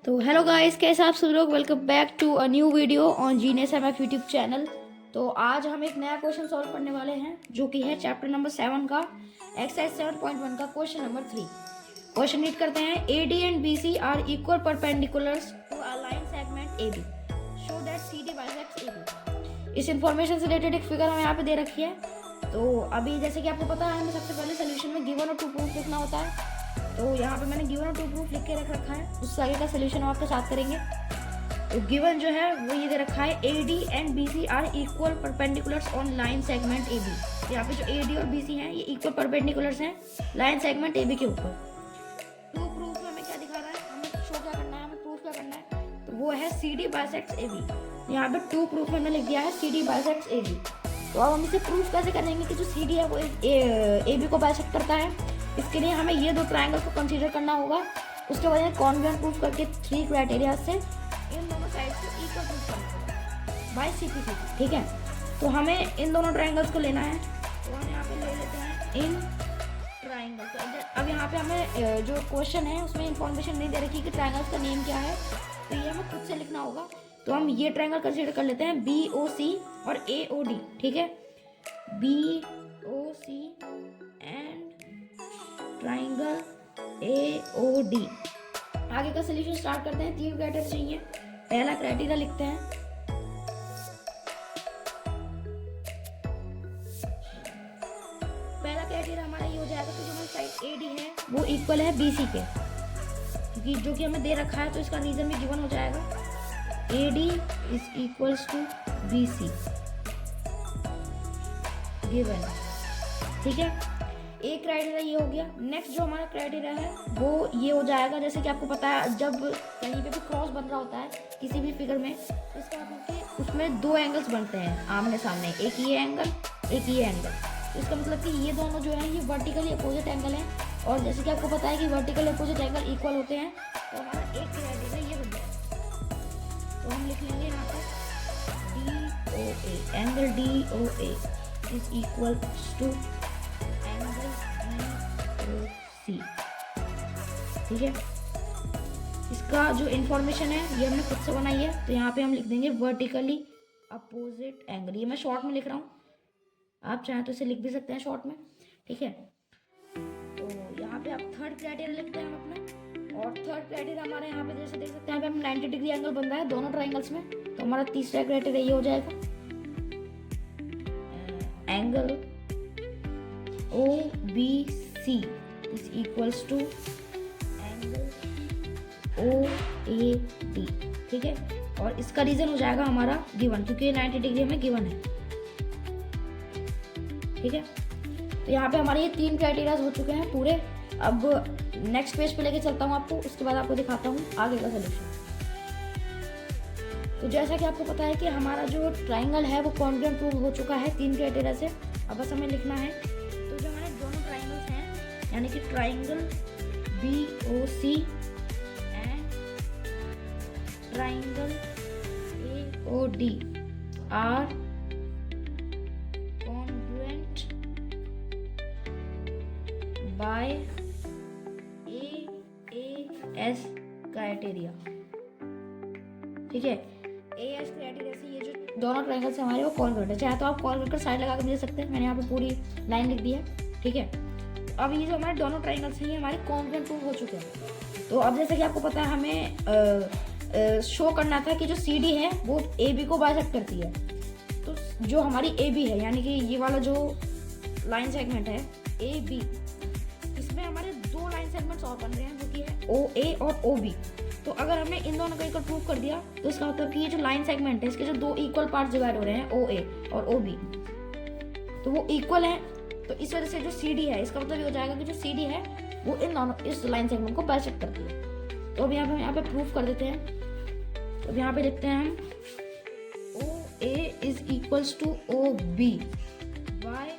तो hello guys, कैसे आप सब लोग। Welcome back to a new video on genius MF YouTube channel. तो आज हम एक नया क्वेश्चन सॉल्व करने वाले हैं जो कि है चैप्टर नंबर 7 का एक्सरसाइज 7.1 का क्वेश्चन नंबर 3। क्वेश्चन रीड करते हैं। AD and BC are equal perpendiculars to a line segment AB, show that CD bisects AB. इस इंफॉर्मेशन से रिलेटेड एक फिगर हमें यहाँ पे दे रखी है। तो अभी जैसे कि आपको पता है, हमें सबसे पहले सोल्यूशन में गिवन और टू प्रूफ लिखना होता है। तो यहाँ पे मैंने गिवन और टू प्रूफ लिख के रख रखा है, उससे आगे का सोल्यूशन हम आपके साथ करेंगे। तो गिवन जो है वो ये दे रखा है, A D and B C are equal perpendiculars on line segment A B. यहाँ पे जो ए डी और बी सी हैं ये इक्वल परपेंडिकुलर्स हैं लाइन सेगमेंट ए बी के ऊपर। टू प्रूफ में हमें क्या दिखा रहा है, हमें शो क्या करना है, हमें प्रूफ क्या करना है, तो वो है C D bisects A B. यहाँ पे टू प्रूफ में लिख दिया है C D bisects A B. तो अब हम इसे प्रूफ कैसे करेंगे कि जो सी डी है वो ए बी को बाइसेक्ट करता है। इसके लिए हमें ये दो ट्रायंगल को कंसीडर करना होगा। उसके बाद कॉन्ग्रुएंट प्रूफ करके 3 क्राइटेरिया से इन दोनों साइड को इक्वल प्रूफ करना होगा बाय सीपीसी। ठीक है, तो हमें इन दोनों ट्रायंगल्स को लेना है। तो हम यहाँ पे ले लेते हैं इन ट्रायंगल। तो अब यहाँ पे हमें जो क्वेश्चन है उसमें इंफॉर्मेशन नहीं दे रखी कि ट्रायंगल्स का नेम क्या है, तो ये हमें खुद से लिखना होगा। तो हम ये ट्रायंगल कंसीडर कर लेते हैं बी ओ सी और ए ओ डी। ठीक है, B O C and triangle A O D. आगे का सोल्यूशन स्टार्ट करते हैं। 3 क्राइटेरिया चाहिए। पहला क्राइटेरिया लिखते हैं, पहला क्राइटेरिया हमारा ये हो जाएगा कि जो हमारी साइड ए डी है वो इक्वल है बी सी के, क्योंकि जो कि हमें दे रखा है, तो इसका रीजन भी गिवन हो जाएगा। A D is equals to B C given. ठीक है, एक क्राइटेरिया ये हो गया। नेक्स्ट जो हमारा क्राइटेरिया है वो ये हो जाएगा, जैसे कि आपको पता है जब कहीं पे भी क्रॉस बन रहा होता है किसी भी फिगर में, तो इसका मतलब कि उसमें 2 एंगल्स बनते हैं आमने सामने, एक ये एंगल एक ये एंगल। तो इसका मतलब कि ये दोनों जो है ये वर्टिकली अपोजिट एंगल हैं, और जैसे कि आपको पता है कि वर्टिकल अपोजिट एंगल इक्वल होते हैं, तो हमारा एक क्राइटेरिया ये बन जाएगा। तो हम लिख लेंगे यहाँ पर D O A, angle D O A is equal to C. ठीक है, इसका जो इंफॉर्मेशन है ये हमने खुद से बनाई है। तो यहाँ पे हम लिख देंगे वर्टिकली अपोजिट एंगल। ये मैं शॉर्ट में लिख रहा हूँ, आप चाहें तो इसे लिख भी सकते हैं शॉर्ट में। ठीक है, तो यहाँ पे आप थर्ड क्राइटेरिया लिखते हैं हम अपना। और थर्ड क्राइटेरिया हमारे यहाँ पे जैसे देख सकते हैं, यहाँ पे हम 90 डिग्री एंगल बन रहा है दोनों ट्राइंगल्स में। तो हमारा तीसरा क्राइटेरिया ये हो जाएगा, angle O B C is equals to angle OAD। ठीक है, और इसका रीजन हो जाएगा हमारा गिवन, क्योंकि 90 डिग्री में गिवन है। ठीक है, तो यहाँ पे हमारे ये 3 क्राइटेरियाज हो चुके हैं पूरे। अब नेक्स्ट पेज पे लेके चलता हूँ आपको, उसके बाद आपको दिखाता हूँ आगे का सोल्यूशन। तो जैसा कि आपको पता है कि हमारा जो ट्राइंगल है वो कॉन्ग्रुएंट प्रूव हो चुका है 3 क्राइटेरिया से। अब बस हमें लिखना है, तो जो हमारे दोनों ट्राइंगल्स हैं यानी कि triangle B O C and triangle A O D are congruent by A S criteria. ठीक है, ए एस क्राइटेरिया से ये जो दोनों ट्राइंगल्स हमारे वो कॉन्ग्रुएंट है। चाहे तो आप कॉल कर साइड लगा कर दे सकते हैं, मैंने यहाँ पे पूरी लाइन लिख दी है। ठीक है, अब ये जो हमारे दोनों ट्राइंगल्स हैं ये हमारे कॉन्ग्रुएंट प्रूव हो चुके हैं। तो अब जैसे कि आपको पता है हमें शो करना था कि जो सी डी है वो ए बी को बाइसेक्ट करती है। तो जो हमारी ए बी है यानी कि ये वाला जो लाइन सेगमेंट है ए बी, इसमें हमारे 2 लाइन सेगमेंट्स और बन रहे हैं जो कि है ओ ए और ओ बी। तो अगर हमने इन दोनों का इक्वल प्रूव कर दिया तो इसका मतलब कि ये जो लाइन सेगमेंट है इसके जो 2 इक्वल पार्ट डिवाइड हो रहे हैं ओ ए और ओ बी, तो वो इक्वल है। तो इस वजह से जो सी डी है इसका मतलब ये हो जाएगा कि जो सी डी है वो इन दोनों इस लाइन सेगमेंट को बाइसेक्ट करती है। तो अब यहाँ पे प्रूफ कर देते हैं। तो अब यहाँ पे लिखते हैं हम O A is equals to O B by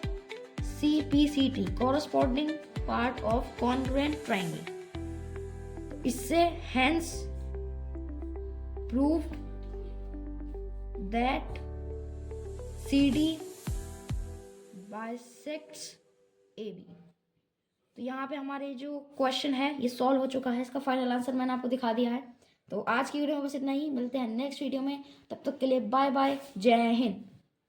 C P C T corresponding part of congruent triangle. इससे hence prove that C D bisects A B. तो यहाँ पे हमारे जो क्वेश्चन है ये सॉल्व हो चुका है। इसका फाइनल आंसर मैंने आपको दिखा दिया है। तो आज की वीडियो में बस इतना ही, मिलते हैं नेक्स्ट वीडियो में, तब तक के लिए बाय बाय, जय हिंद।